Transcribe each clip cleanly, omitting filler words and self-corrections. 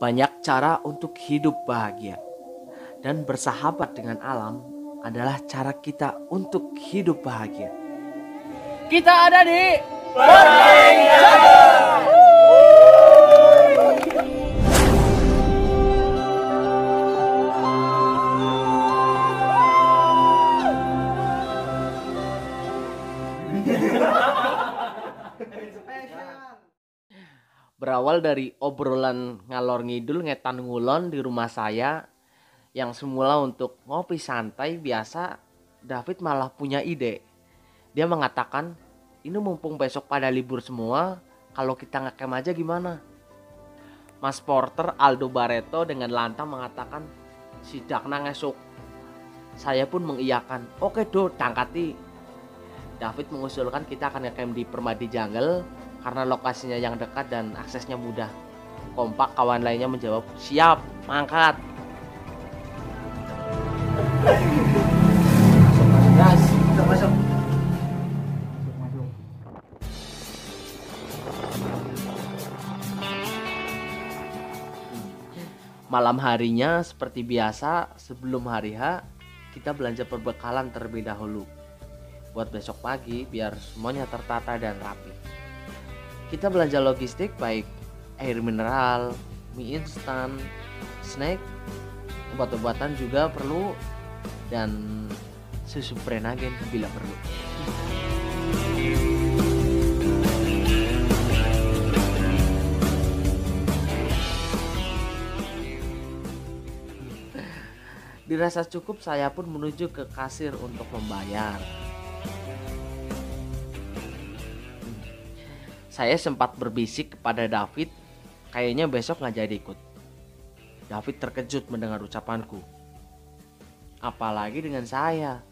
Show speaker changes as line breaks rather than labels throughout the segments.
Banyak cara untuk hidup bahagia, dan bersahabat dengan alam adalah cara kita untuk hidup bahagia. Kita ada di Bermain Jungle. Berawal dari obrolan ngalor ngidul ngetan ngulon di rumah saya yang semula untuk ngopi santai biasa, David malah punya ide. Dia mengatakan, ini mumpung besok pada libur semua, kalau kita ngecamp aja gimana? Mas Porter Aldo Barreto dengan lantang mengatakan, sidak nang esok. Saya pun mengiyakan, oke do, tangkati. David mengusulkan kita akan ngecamp di Permadi Jungle karena lokasinya yang dekat dan aksesnya mudah. Kompak kawan lainnya menjawab, siap, mangkat. Masuk. Malam harinya seperti biasa, sebelum hari H, kita belanja perbekalan terlebih dahulu. Buat besok pagi biar semuanya tertata dan rapi. Kita belanja logistik baik air mineral, mie instan, snack, obat-obatan juga perlu, dan susu Prenagen bila perlu. Dirasa cukup, saya pun menuju ke kasir untuk membayar. Saya sempat berbisik kepada David, kayaknya besok nggak jadi ikut. David terkejut mendengar ucapanku. Apalagi dengan saya,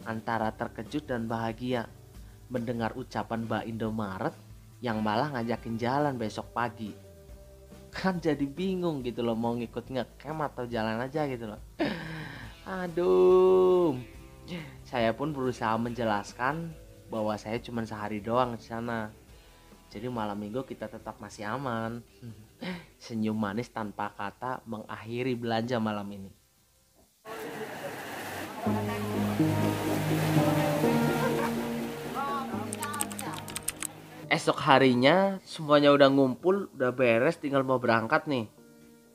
antara terkejut dan bahagia mendengar ucapan Mbak Indomaret yang malah ngajakin jalan besok pagi. Kan jadi bingung gitu loh, mau ngikut ngecamp atau jalan aja gitu loh. Aduh. Saya pun berusaha menjelaskan bahwa saya cuma sehari doang di sana. Jadi malam minggu kita tetap masih aman. Senyum manis tanpa kata mengakhiri belanja malam ini. Esok harinya semuanya udah ngumpul, udah beres, tinggal mau berangkat nih.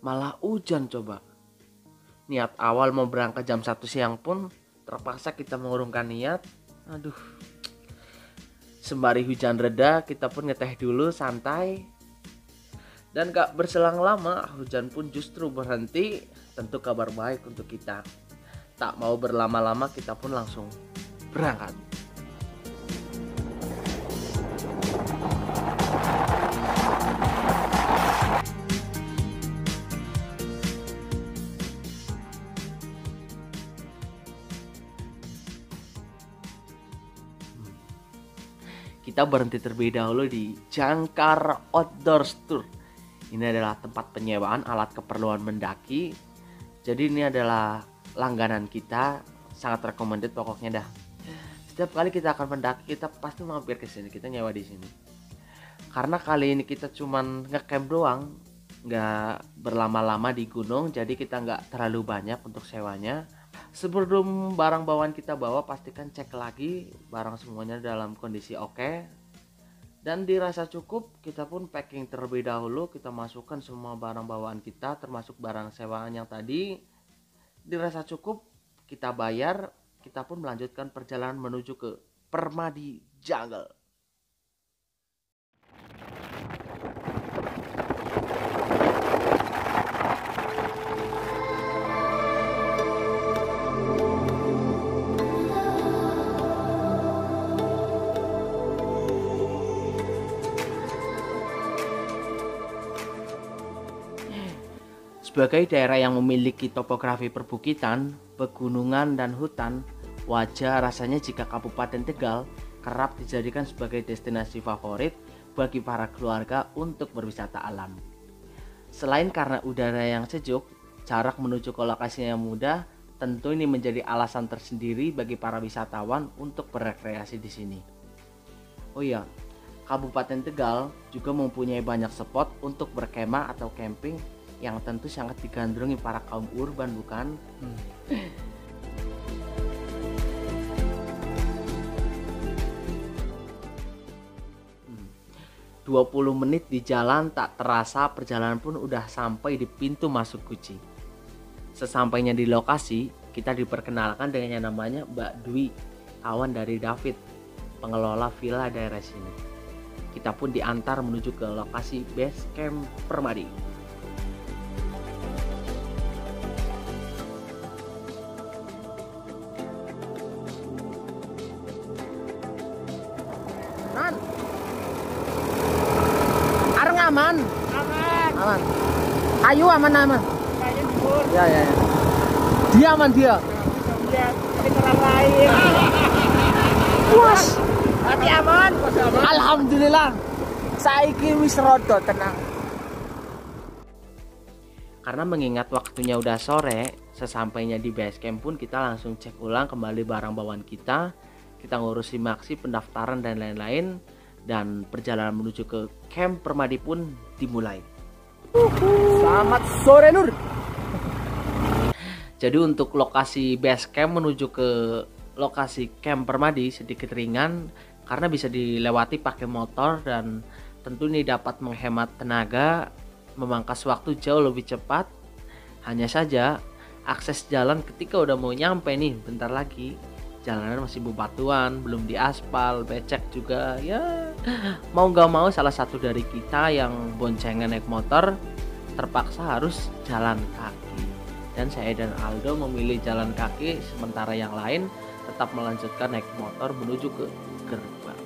Malah hujan coba. Niat awal mau berangkat jam 1 siang pun terpaksa kita mengurungkan niat. Aduh. Sembari hujan reda, kita pun ngeteh dulu santai. Dan gak berselang lama, hujan pun justru berhenti. Tentu kabar baik untuk kita. Tak mau berlama-lama, kita pun langsung berangkat. Kita berhenti terlebih dahulu di Jangkar Outdoor Tour. Ini adalah tempat penyewaan alat keperluan mendaki. Jadi ini adalah langganan kita, sangat recommended pokoknya dah. Setiap kali kita akan mendaki, kita pasti mampir ke sini, kita nyewa di sini. Karena kali ini kita cuman ngecamp doang, nggak berlama-lama di gunung, jadi kita nggak terlalu banyak untuk sewanya. Sebelum barang bawaan kita bawa, pastikan cek lagi barang semuanya dalam kondisi oke. Dan dirasa cukup, kita pun packing terlebih dahulu. Kita masukkan semua barang bawaan kita, termasuk barang sewaan yang tadi. Dirasa cukup, kita bayar. Kita pun melanjutkan perjalanan menuju ke Permadi Jungle. Sebagai daerah yang memiliki topografi perbukitan, pegunungan, dan hutan, wajar rasanya jika Kabupaten Tegal kerap dijadikan sebagai destinasi favorit bagi para keluarga untuk berwisata alam. Selain karena udara yang sejuk, jarak menuju ke lokasinya yang mudah, tentu ini menjadi alasan tersendiri bagi para wisatawan untuk berekreasi di sini. Oh iya, Kabupaten Tegal juga mempunyai banyak spot untuk berkemah atau camping yang tentu sangat digandrungi para kaum urban, bukan? 20 menit di jalan, tak terasa perjalanan pun udah sampai di pintu masuk Guci. Sesampainya di lokasi, kita diperkenalkan dengan yang namanya Mbak Dwi, kawan dari David, pengelola villa daerah sini. Kita pun diantar menuju ke lokasi base camp Permadi. Man, areng aman. Aman. Ayo aman. Ya. Dia aman dia.
Orang lain.
Puas.
Tapi aman.
Alhamdulillah. Saiki wis rada tenang. Karena mengingat waktunya udah sore, sesampainya di base camp pun kita langsung cek ulang kembali barang bawaan kita. Kita ngurusi maksi, pendaftaran dan lain-lain, dan perjalanan menuju ke camp Permadi pun dimulai.
Selamat sore Nur.
Jadi untuk lokasi base camp menuju ke lokasi camp Permadi sedikit ringan karena bisa dilewati pakai motor dan tentu ini dapat menghemat tenaga, memangkas waktu jauh lebih cepat. Hanya saja akses jalan ketika udah mau nyampe nih bentar lagi, jalanan masih bebatuan, belum diaspal, becek juga. Ya mau gak mau salah satu dari kita yang boncengan naik motor terpaksa harus jalan kaki. Dan saya dan Aldo memilih jalan kaki, sementara yang lain tetap melanjutkan naik motor menuju ke gerbang.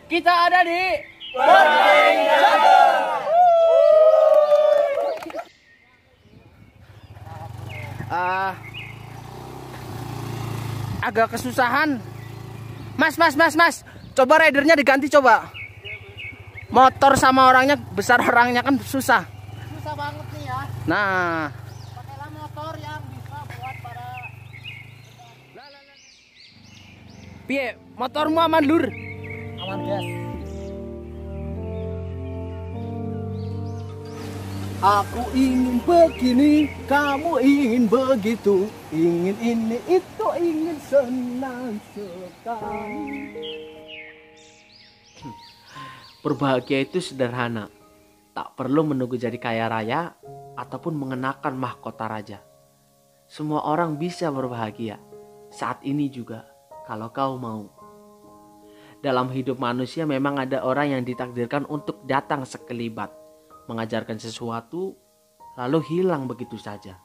Kita ada di agak kesusahan. Mas. Coba ridernya diganti coba. Motor sama orangnya besar, orangnya kan susah.
Susah banget nih ya.
Nah,
Pakailah motor yang bisa buat para
piye? Motormu aman, Lur?
aman guys.
Aku ingin begini, kamu ingin begitu, ingin ini itu, ingin senang sekali.
Berbahagia itu sederhana, tak perlu menunggu jadi kaya raya ataupun mengenakan mahkota raja. Semua orang bisa berbahagia saat ini juga kalau kau mau. Dalam hidup manusia memang ada orang yang ditakdirkan untuk datang sekelibat, mengajarkan sesuatu, lalu hilang begitu saja.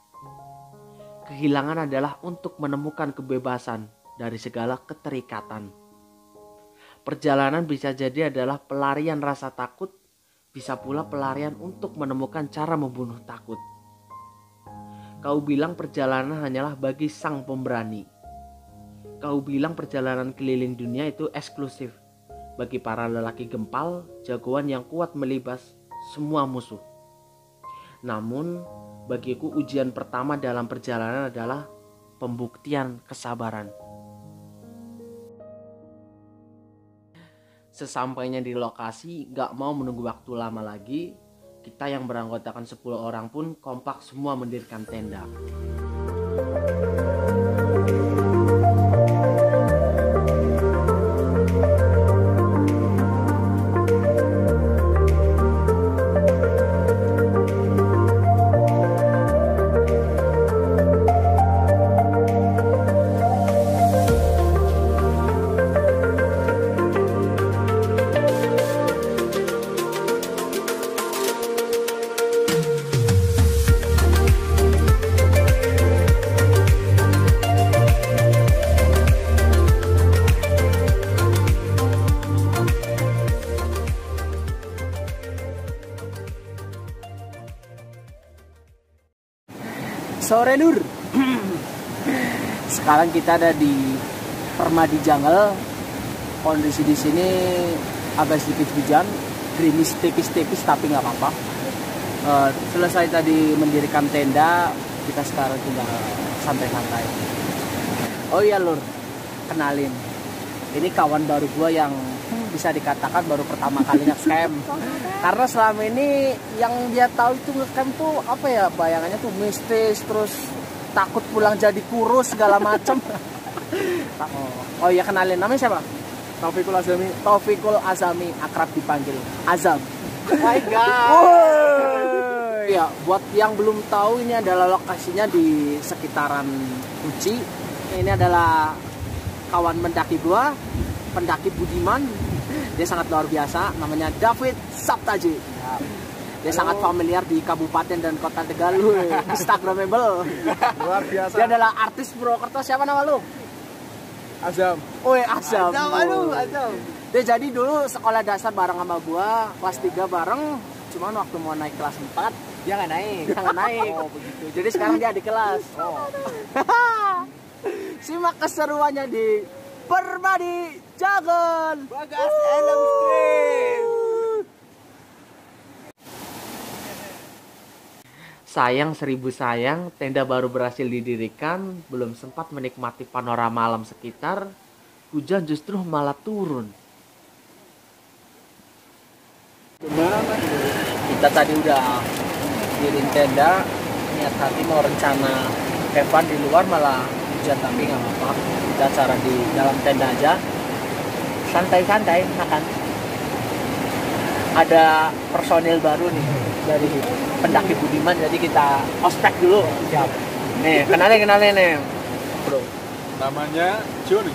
Kehilangan adalah untuk menemukan kebebasan dari segala keterikatan. Perjalanan bisa jadi adalah pelarian rasa takut, bisa pula pelarian untuk menemukan cara membunuh takut. Kau bilang perjalanan hanyalah bagi sang pemberani. Kau bilang perjalanan keliling dunia itu eksklusif bagi para lelaki gempal, jagoan yang kuat melibas semua musuh. Namun, bagiku ujian pertama dalam perjalanan adalah pembuktian kesabaran. Sesampainya di lokasi, gak mau menunggu waktu lama lagi, kita yang beranggotakan 10 orang pun kompak semua mendirikan tenda.
Sore Lur. Sekarang kita ada di Permadi Jungle. Kondisi di sini agak sedikit hujan, gerimis tipis-tipis tapi nggak apa-apa. Selesai tadi mendirikan tenda, kita sekarang tinggal santai-santai. Oh iya Lur, kenalin, ini kawan baru gua yang bisa dikatakan baru pertama kali nge-camp. Karena selama ini yang dia tahu itu nge-camp tuh apa ya, bayangannya tuh mistis, terus takut pulang jadi kurus segala macem. Oh iya, kenalin, namanya siapa?
Taufikul Azami.
Taufikul Azami, akrab dipanggil Azam.
My God.
Ya, buat yang belum tahu, ini adalah lokasinya di sekitaran Uci. Ini adalah kawan mendaki gua, pendaki budiman. Dia sangat luar biasa, namanya David Saptaji. Dia sangat familiar di kabupaten dan kota Tegal. Instagramable.
Luar biasa.
Dia adalah artis Purwokerto. Siapa nama lu?
Azam.
Oi, Azam.
Azam.
Dia jadi dulu sekolah dasar bareng sama gua, kelas 3 bareng. Cuman waktu mau naik kelas 4,
Dia nggak naik.
jangan naik.
Oh begitu.
Jadi sekarang dia di kelas.
Oh.
Simak keseruannya di Permadi Jagon.
Bagas Elem Street.
Sayang seribu sayang, tenda baru berhasil didirikan, belum sempat menikmati panorama alam sekitar, hujan justru malah turun.
Kita tadi udah diriin tenda, niat hati mau rencana Evan di luar, malah hujan, tapi nggak apa-apa. Kita cara di dalam tenda aja, santai-santai makan. Ada personil baru nih dari pendaki budiman, jadi kita ospek dulu.
Siap.
Nih, kenalin nih, bro.
Namanya Joni.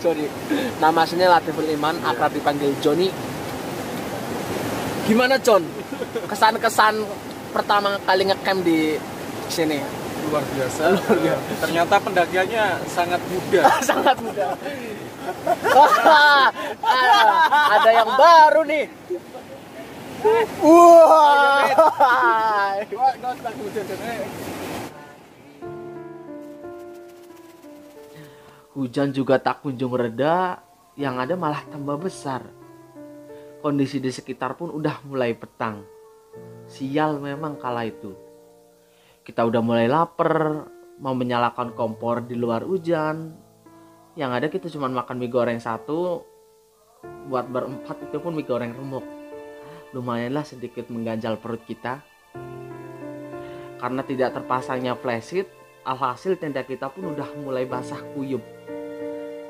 Sorry, nama aslinya Latiful Iman, akrab dipanggil Joni. Gimana John? Kesan-kesan pertama kali ngecamp di sini?
Luar biasa. Ternyata pendakiannya sangat mudah.
Sangat mudah. Ada yang baru nih. Wah.
Hujan juga tak kunjung reda, yang ada malah tambah besar. Kondisi di sekitar pun udah mulai petang. Sial memang kala itu. Kita udah mulai lapar, mau menyalakan kompor di luar hujan. Yang ada kita cuma makan mie goreng satu, buat berempat itu pun mie goreng remuk. Lumayanlah sedikit mengganjal perut kita. Karena tidak terpasangnya flashlight, alhasil tenda kita pun udah mulai basah kuyup.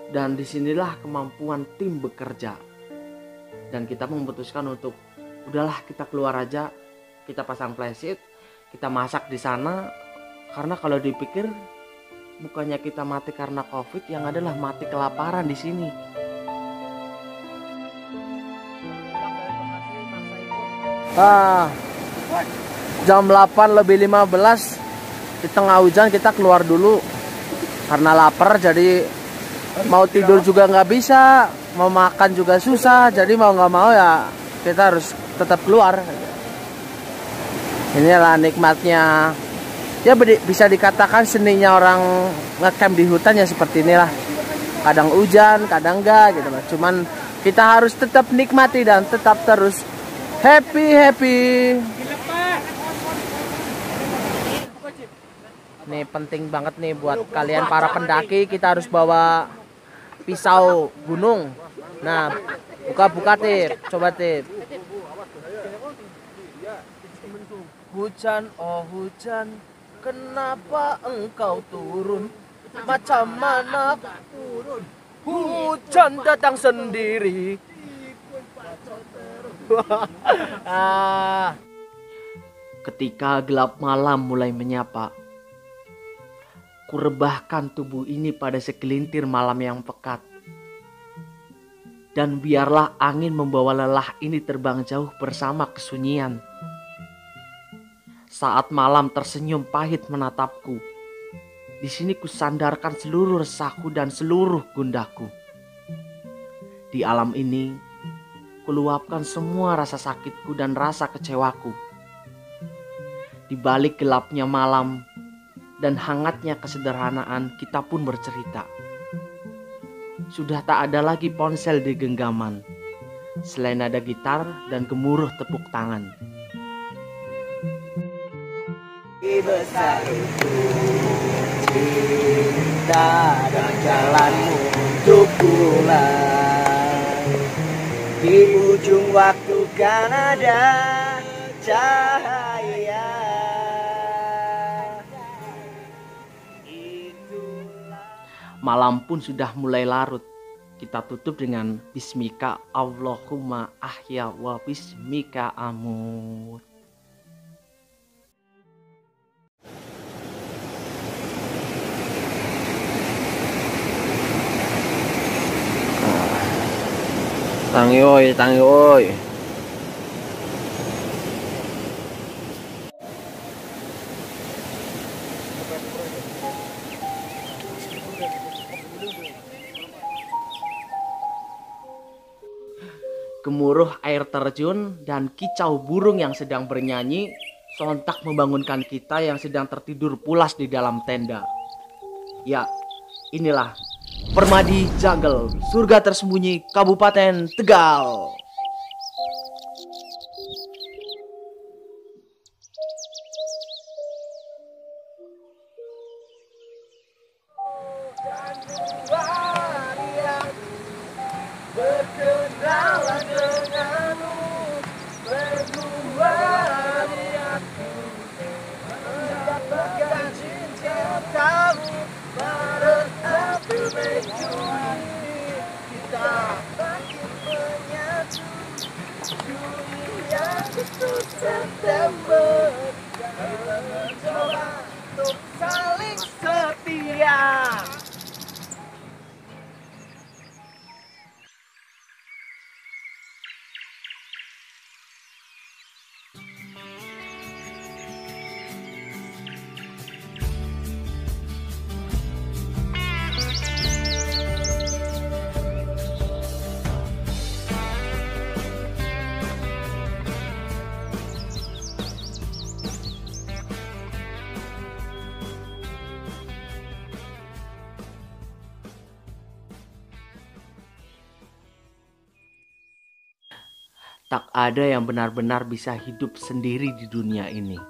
Dan disinilah kemampuan tim bekerja. Dan kita memutuskan untuk udahlah kita keluar aja, kita pasang flashlight, kita masak di sana. Karena kalau dipikir bukannya kita mati karena COVID, yang adalah mati kelaparan di sini.
Jam 8:15 di tengah hujan kita keluar dulu karena lapar, jadi mau tidur juga nggak bisa, mau makan juga susah, jadi mau nggak mau ya kita harus tetap keluar. Inilah nikmatnya, ya bisa dikatakan seninya orang ngecamp di hutan ya seperti inilah. Kadang hujan, kadang enggak gitu loh. Cuman kita harus tetap nikmati dan tetap terus happy. Nih penting banget nih buat kalian para pendaki, kita harus bawa pisau gunung. Nah, buka Tip, coba Tip. Hujan, oh hujan, kenapa engkau turun? Macam mana turun? Hujan datang sendiri.
Ketika gelap malam mulai menyapa, kurebahkan tubuh ini pada segelintir malam yang pekat. Dan biarlah angin membawa lelah ini terbang jauh bersama kesunyian. Saat malam tersenyum pahit menatapku, di sini kusandarkan seluruh resahku dan seluruh gundaku. Di alam ini, kuluapkan semua rasa sakitku dan rasa kecewaku. Di balik gelapnya malam dan hangatnya kesederhanaan, kita pun bercerita. Sudah tak ada lagi ponsel di genggaman. selain ada gitar dan gemuruh tepuk tangan.
Besar itu cinta dan jalanmu untuk pulang. Di ujung waktu kan ada cahaya.
Malam pun sudah mulai larut. Kita tutup dengan Bismika Allahumma ahya wa bismika amut.
Tangi oi.
Gemuruh air terjun dan kicau burung yang sedang bernyanyi sontak membangunkan kita yang sedang tertidur pulas di dalam tenda. Ya, inilah Permadi Jungle, surga tersembunyi Kabupaten Tegal.
Berkenalan denganmu, berdua aku mendapatkan cintamu, meresapi mencuri kita makin menyatu, dunia itu September, mencoba untuk saling setia.
Tak ada yang benar-benar bisa hidup sendiri di dunia ini,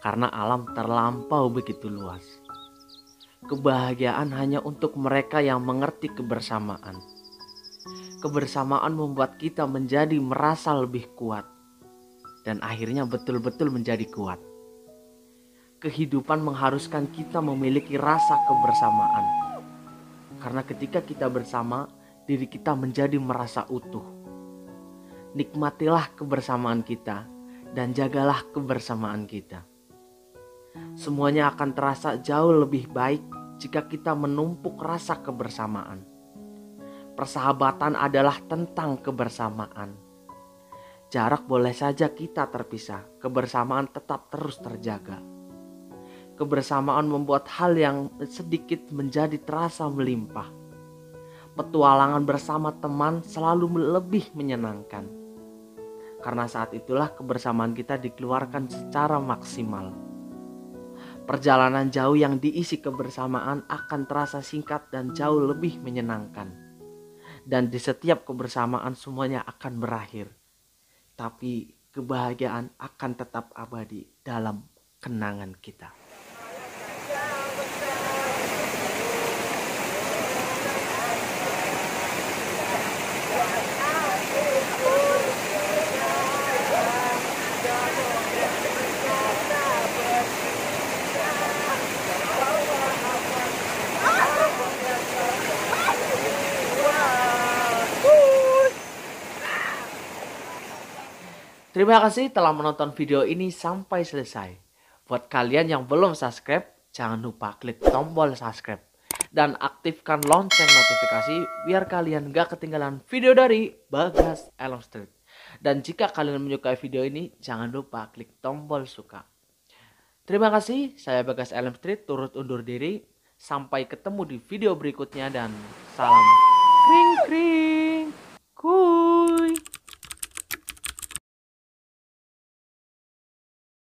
karena alam terlampau begitu luas. Kebahagiaan hanya untuk mereka yang mengerti kebersamaan. Kebersamaan membuat kita menjadi merasa lebih kuat, dan akhirnya betul-betul menjadi kuat. Kehidupan mengharuskan kita memiliki rasa kebersamaan, karena ketika kita bersama, diri kita menjadi merasa utuh. Nikmatilah kebersamaan kita dan jagalah kebersamaan kita. Semuanya akan terasa jauh lebih baik jika kita menumpuk rasa kebersamaan. Persahabatan adalah tentang kebersamaan. Jarak boleh saja kita terpisah, kebersamaan tetap terus terjaga. Kebersamaan membuat hal yang sedikit menjadi terasa melimpah. Petualangan bersama teman selalu lebih menyenangkan. Karena saat itulah kebersamaan kita dikeluarkan secara maksimal. Perjalanan jauh yang diisi kebersamaan akan terasa singkat dan jauh lebih menyenangkan. Dan di setiap kebersamaan semuanya akan berakhir. Tapi kebahagiaan akan tetap abadi dalam kenangan kita. Terima kasih telah menonton video ini sampai selesai. Buat kalian yang belum subscribe, jangan lupa klik tombol subscribe. Dan aktifkan lonceng notifikasi biar kalian gak ketinggalan video dari Bagas Elm Street. Dan jika kalian menyukai video ini, jangan lupa klik tombol suka. Terima kasih, saya Bagas Elm Street turut undur diri. Sampai ketemu di video berikutnya dan salam kring kring.